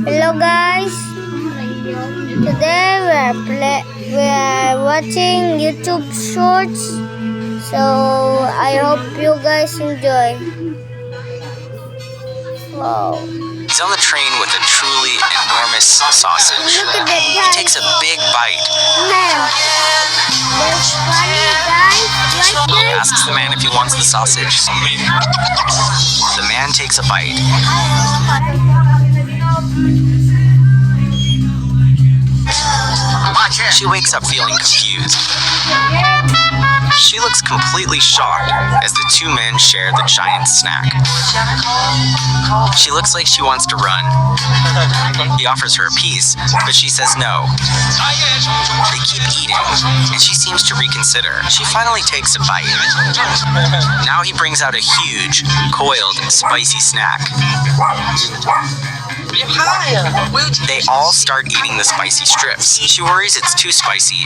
Hello guys, today we are watching YouTube shorts. So I hope you guys enjoy. Wow. He's on the train with a truly enormous sausage. Look at that He guy. takes a big bite. Man, that's funny guys. Like He this. asks the man if he wants the sausage. The man takes a bite. She wakes up feeling confused. She looks completely shocked as the two men share the giant snack. She looks like she wants to run. He offers her a piece, but she says no. They keep eating, and she seems to reconsider. She finally takes a bite. Now he brings out a huge, coiled, spicy snack. They all start eating the spicy strips. She worries it's too spicy.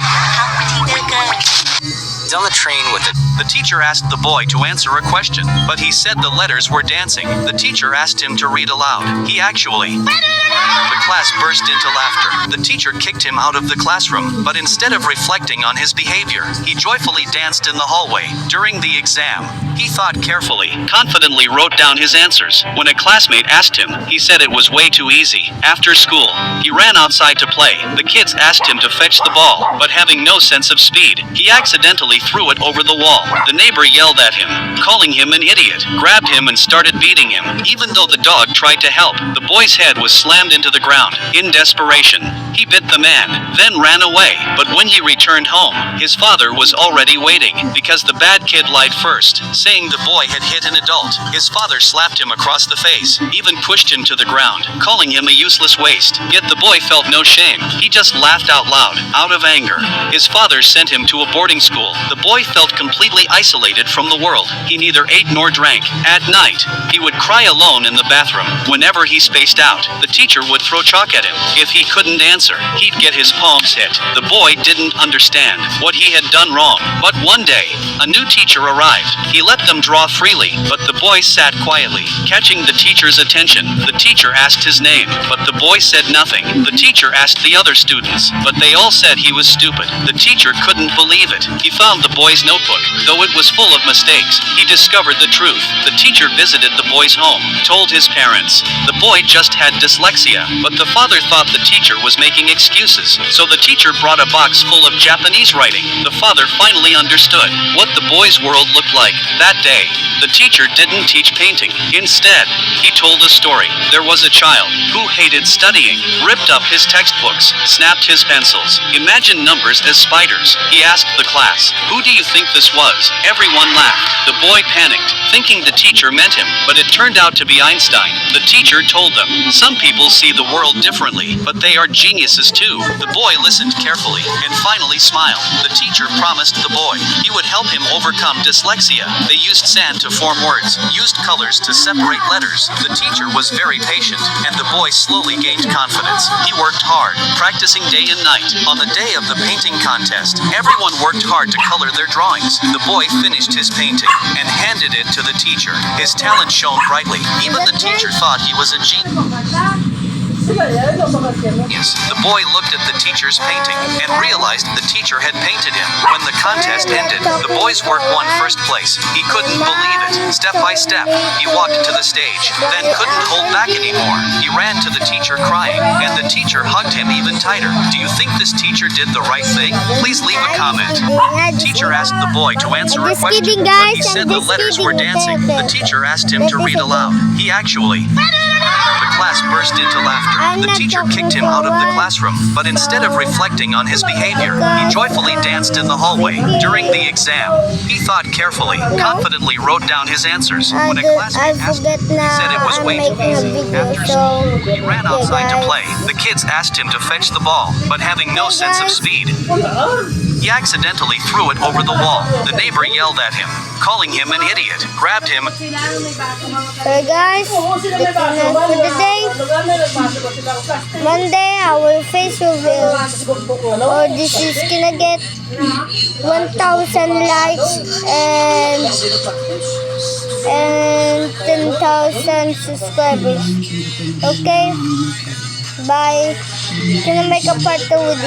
He's on the train with it. The teacher asked the boy to answer a question, but he said the letters were dancing. The teacher asked him to read aloud. He actually... The class burst into laughter. The teacher kicked him out of the classroom, but instead of reflecting on his behavior, he joyfully danced in the hallway. During the exam, he thought carefully, confidently wrote down his answers. When a classmate asked him, he said it was way too easy. After school, he ran outside to play. The kids asked him to fetch the ball, but having no sense of speed, he accidentally threw it over the wall. The neighbor yelled at him, calling him an idiot, grabbed him and started beating him. Even though the dog tried to help, the boy's head was slammed into the ground. In desperation, he bit the man, then ran away. But when he returned home, his father was already waiting, because the bad kid lied first, saying the boy had hit an adult. His father slapped him across the face, even pushed him to the ground, calling him a useless waste. Yet the boy felt no shame. He just laughed out loud, out of anger. His father sent him to a boarding school. The boy felt completely isolated from the world. He neither ate nor drank. At night, he would cry alone in the bathroom. Whenever he spaced out, the teacher would throw chalk at him. If he couldn't answer, he'd get his palms hit. The boy didn't understand what he had done wrong. But one day, a new teacher arrived. He let them draw freely, but the boy sat quietly, catching the teacher's attention. The teacher asked his name, but the boy said nothing. The teacher asked the other students, but they all said he was stupid. The teacher couldn't believe it. He found the boy's notebook. Though it was full of mistakes, he discovered the truth. The teacher visited the boy's home, told his parents. The boy just had dyslexia, but the father thought the teacher was making excuses. So the teacher brought a box full of Japanese writing. The father finally understood what the boy's world looked like. That day, the teacher didn't teach painting. Instead, he told a story. There was a child who hated studying, ripped up his textbooks, snapped his pencils, imagined numbers as spiders. He asked the class, "Who do you think this was?" Everyone laughed. The boy panicked, thinking the teacher meant him, but it turned out to be Einstein. The teacher told them, "Some people see the world differently, but they are geniuses too." The boy listened carefully and finally smiled. The teacher promised the boy he would help him overcome dyslexia. They used sand to form words, used colors to separate letters. The teacher was very patient, and the boy slowly gained confidence. He worked hard, practicing day and night. On the day of the painting contest, everyone worked hard to color their drawings. The boy finished his painting and handed it to the teacher. His talent shone brightly. Even the teacher thought he was a genius. The boy looked at the teacher's painting and realized the teacher had painted him. When the contest ended, the boy's work won first place. He couldn't believe it. Step by step, he walked to the stage, then couldn't hold back anymore. He ran to the teacher crying, and the teacher hugged him even tighter. Do you think this teacher did the right thing? Please leave a comment. Teacher asked the boy to answer a question, but he said the letters were dancing. The teacher asked him to read aloud. He actually... The class burst into laughter. The teacher kicked him out of the classroom, but instead of reflecting on his behavior, he joyfully danced in the hallway. During the exam, he thought carefully, confidently wrote down his answers. When a classmate asked him, he said it was way too easy. After school, he ran outside to play. The kids asked him to fetch the ball, but having no sense of speed, he accidentally threw it over the wall. The neighbor yelled at him, calling him an idiot, grabbed him. Hey guys, that's enough for today. Monday I will face reveal, or this is gonna get 1,000 likes and 10,000 subscribers. Okay, Bye. Can I make a part 2 with you?